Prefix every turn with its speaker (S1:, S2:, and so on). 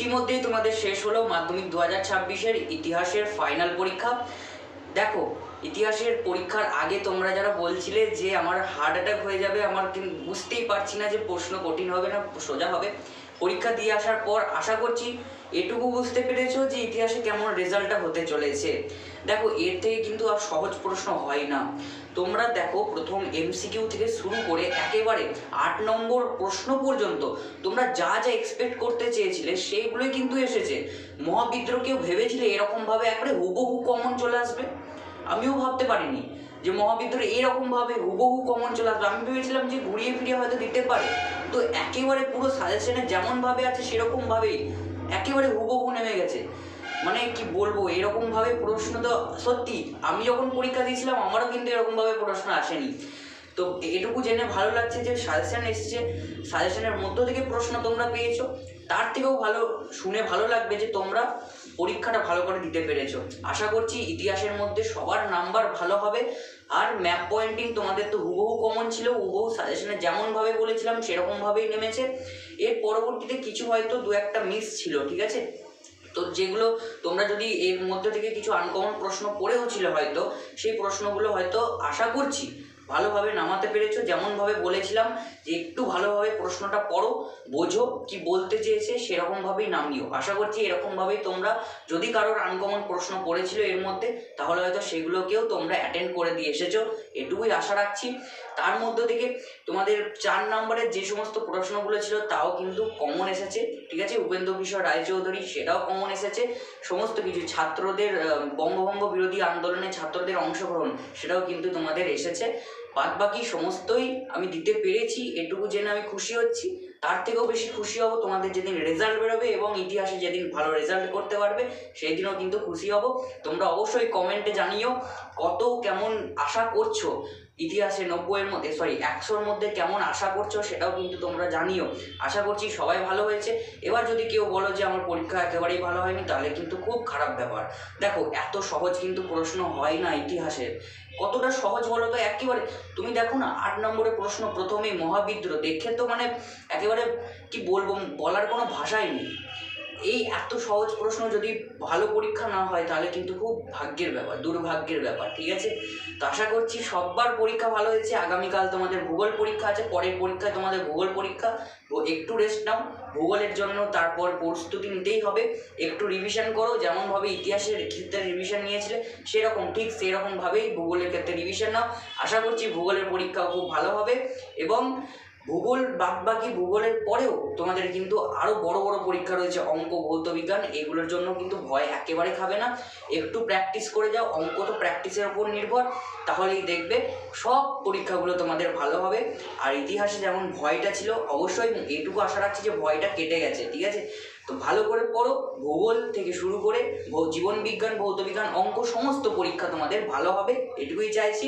S1: ইতিমধ্যেই তোমাদের শেষ হলো মাধ্যমিক 2026-এর ইতিহাসের ফাইনাল পরীক্ষা। দেখো, ইতিহাসের পরীক্ষার আগে তোমরা যারা বলছিলে যে আমার হার্ট অ্যাটাক হয়ে যাবে, আমার বুঝতেই পারছি না যে প্রশ্ন কঠিন হবে না সোজা হবে, পরীক্ষা দিয়ে আসার পর আশা করছি এটুকু বুঝতে পেরেছো যে ইতিহাসে কেমন রেজাল্টটা হতে চলেছে। দেখো, এর থেকে কিন্তু আর সহজ প্রশ্ন হয় না। তোমরা দেখো, প্রথম এমসিকিউ থেকে শুরু করে একেবারে 8 নম্বর প্রশ্ন পর্যন্ত তোমরা যা যা এক্সপেক্ট করতে চেয়েছিলে সেইগুলোই কিন্তু এসেছে। মহাবিদ্রোহ কেউ ভেবেছিলে এরকমভাবে একবারে হুবহু কমন চলে আসবে? আমিও ভাবতে পারিনি যে মহাবিদ্রোহ এরকমভাবে হুবহু কমন চলে আসবে। আমি ভেবেছিলাম যে ঘুরিয়ে ফিরিয়ে হয়তো দিতে পারে, তো একেবারে পুরো সাজেশনে যেমনভাবে আছে সেরকমভাবেই একেবারে হুবহু নেমে গেছে। মানে কি বলবো, এরকমভাবে প্রশ্ন তো সত্যি আমি যখন পরীক্ষা দিয়েছিলাম আমারও কিন্তু এরকমভাবে প্রশ্ন আসেনি। তো এটুকু জেনে ভালো লাগছে যে সাজেশন এসেছে, সাজেশনের মধ্য থেকে প্রশ্ন তোমরা পেয়েছো। তার থেকেও ভালো শুনে ভালো লাগবে যে তোমরা পরীক্ষাটা ভালো করে দিতে পেরেছো। আশা করছি ইতিহাসের মধ্যে সবার নাম্বার ভালো হবে। আর ম্যাপ পয়েন্টিং তোমাদের তো হুবহু কমন ছিল, হুবহু সাজেশনে যেমনভাবে বলেছিলাম সেরকমভাবেই নেমেছে। এর পরবর্তীতে কিছু হয়তো দু একটা মিস ছিল, ঠিক আছে? তো যেগুলো তোমরা যদি এর মধ্যে থেকে কিছু আনকমন প্রশ্ন পড়েও ছিল হয়তো, সেই প্রশ্নগুলো হয়তো আশা করছি ভালোভাবে নামাতে পেরেছো। যেমনভাবে বলেছিলাম যে একটু ভালোভাবে প্রশ্নটা পড়ো, বোঝো কি বলতে চেয়েছে, সেরকমভাবেই নামিও। আশা করছি এরকমভাবেই তোমরা, যদি কারোর আনকমন প্রশ্ন পড়েছিল এর মধ্যে, তাহলে হয়তো সেগুলোকেও তোমরা অ্যাটেন্ড করে দিয়ে এসেছো, এটুকুই আশা রাখছি। তার মধ্যে থেকে তোমাদের 4 নম্বরের যে সমস্ত প্রশ্নগুলো ছিল তাও কিন্তু কমন এসেছে, ঠিক আছে? উপেন্দ্র কিশোর রায়চৌধুরী সেটাও কমন এসেছে। সমস্ত কিছু ছাত্রদের বঙ্গভঙ্গ বিরোধী আন্দোলনে ছাত্রদের অংশগ্রহণ সেটাও কিন্তু তোমাদের এসেছে। বাদবাকি সমস্তই আমি দিতে পেরেছি, এটুকু জেনে আমি খুশি হচ্ছি। তার থেকেও বেশি খুশি হব তোমাদের যেদিন রেজাল্ট বেরোবে এবং ইতিহাসে যেদিন ভালো রেজাল্ট করতে পারবে সেই দিনও কিন্তু খুশি হব। তোমরা অবশ্যই কমেন্টে জানিও কত কেমন আশা করছো, ইতিহাসে 90-এর মধ্যে 100-র মধ্যে কেমন আশা করছো সেটাও কিন্তু তোমরা জানিও। আশা করছি সবাই ভালো হয়েছে। এবার যদি কেউ বলো যে আমার পরীক্ষা একেবারেই ভালো হয়নি, তাহলে কিন্তু খুব খারাপ ব্যাপার। দেখো, এত সহজ কিন্তু প্রশ্ন হয় না ইতিহাসের। কতটা সহজ বলো তো? একেবারে তুমি দেখো না, 8 নম্বরের প্রশ্ন প্রথমেই মহাবিদ্রোহ, দেখে তো মানে একেবারে কি বলবো, বলার কোনো ভাষাই নেই। এই এত সহজ প্রশ্ন যদি ভালো পরীক্ষা না হয় তাহলে কিন্তু খুব ভাগ্যের ব্যাপার, দুর্ভাগ্যের ব্যাপার, ঠিক আছে? তো আশা করছি সববার পরীক্ষা ভালো হয়েছে। আগামীকাল তোমাদের ভূগোল পরীক্ষা আছে, পরের পরীক্ষায় তোমাদের ভূগোল পরীক্ষা। একটু রেস্ট নাও ভূগোলের জন্য, তারপর প্রস্তুতি নিতেই হবে। একটু রিভিশন করো, যেমনভাবে ইতিহাসের ক্ষেত্রে রিভিশন নিয়েছিলে সেরকম, ঠিক সেরকমভাবেই ভূগোলের ক্ষেত্রে রিভিশন নাও। আশা করছি ভূগোলের পরীক্ষাও খুব ভালো হবে। এবং ভূগোল বাদবাকি ভূগোলের পরেও তোমাদের কিন্তু আরও বড় বড় পরীক্ষা রয়েছে, অঙ্ক, ভৌত বিজ্ঞান, এগুলোর জন্য কিন্তু ভয় একেবারে খাবে না। একটু প্র্যাকটিস করে যাও, অঙ্ক তো প্র্যাকটিসের ওপর নির্ভর, তাহলেই দেখবে সব পরীক্ষাগুলো তোমাদের ভালো হবে। আর ইতিহাসে যেমন ভয়টা ছিল, অবশ্যই এইটুকু আশা রাখছি যে ভয়টা কেটে গেছে, ঠিক আছে? তো ভালো করে পড়ো, ভূগোল থেকে শুরু করে জীবন বিজ্ঞান, ভৌত বিজ্ঞান, অঙ্ক, সমস্ত পরীক্ষা তোমাদের ভালো হবে, এটুকুই চাইছি।